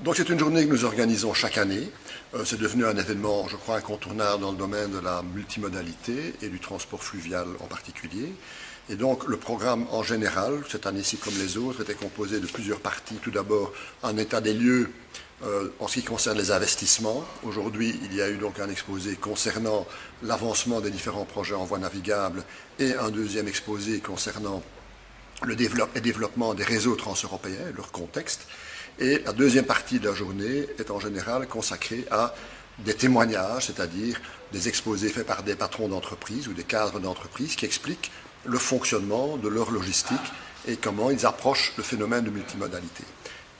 Donc c'est une journée que nous organisons chaque année. C'est devenu un événement, je crois, incontournable dans le domaine de la multimodalité et du transport fluvial en particulier. Et donc le programme en général, cette année-ci comme les autres, était composé de plusieurs parties. Tout d'abord, un état des lieux en ce qui concerne les investissements. Aujourd'hui, il y a eu donc un exposé concernant l'avancement des différents projets en voie navigable et un deuxième exposé concernant le développement des réseaux transeuropéens, leur contexte. Et la deuxième partie de la journée est en général consacrée à des témoignages, c'est-à-dire des exposés faits par des patrons d'entreprise ou des cadres d'entreprise qui expliquent le fonctionnement de leur logistique et comment ils approchent le phénomène de multimodalité.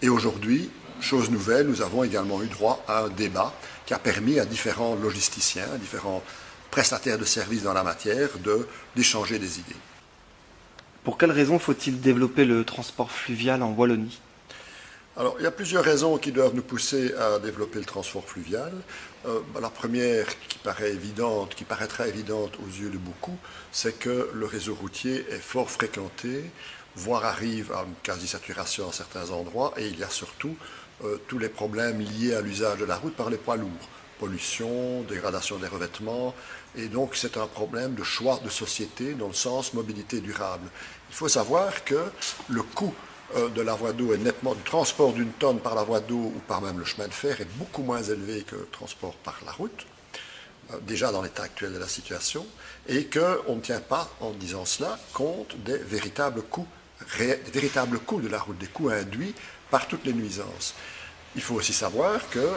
Et aujourd'hui, chose nouvelle, nous avons également eu droit à un débat qui a permis à différents logisticiens, à différents prestataires de services dans la matière d'échanger des idées. Pour quelles raisons faut-il développer le transport fluvial en Wallonie ? Alors, il y a plusieurs raisons qui doivent nous pousser à développer le transport fluvial. La première, qui paraîtra évidente aux yeux de beaucoup, c'est que le réseau routier est fort fréquenté, voire arrive à une quasi-saturation à certains endroits, et il y a surtout tous les problèmes liés à l'usage de la route par les poids lourds. Pollution, dégradation des revêtements, et donc c'est un problème de choix de société dans le sens mobilité durable. Il faut savoir que le coût de la voie d'eau est nettement, du transport d'une tonne par la voie d'eau ou par même le chemin de fer est beaucoup moins élevé que le transport par la route, déjà dans l'état actuel de la situation, et qu'on ne tient pas, en disant cela, compte des véritables coûts de la route, des coûts induits par toutes les nuisances. Il faut aussi savoir que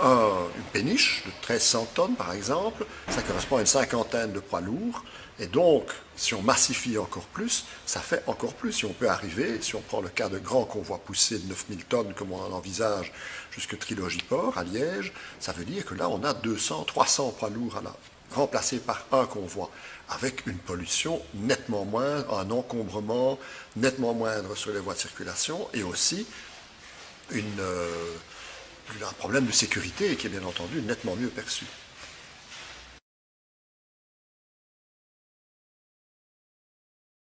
une péniche de 1300 tonnes, par exemple, ça correspond à une cinquantaine de poids lourds. Et donc, si on massifie encore plus, ça fait encore plus. Si on peut arriver, si on prend le cas de grands convois poussés de 9000 tonnes, comme on en envisage, jusque Trilogiport, à Liège, ça veut dire que là, on a 200, 300 poids lourds remplacés par un convoi, avec une pollution nettement moindre, un encombrement nettement moindre sur les voies de circulation, et aussi un problème de sécurité qui est bien entendu nettement mieux perçu.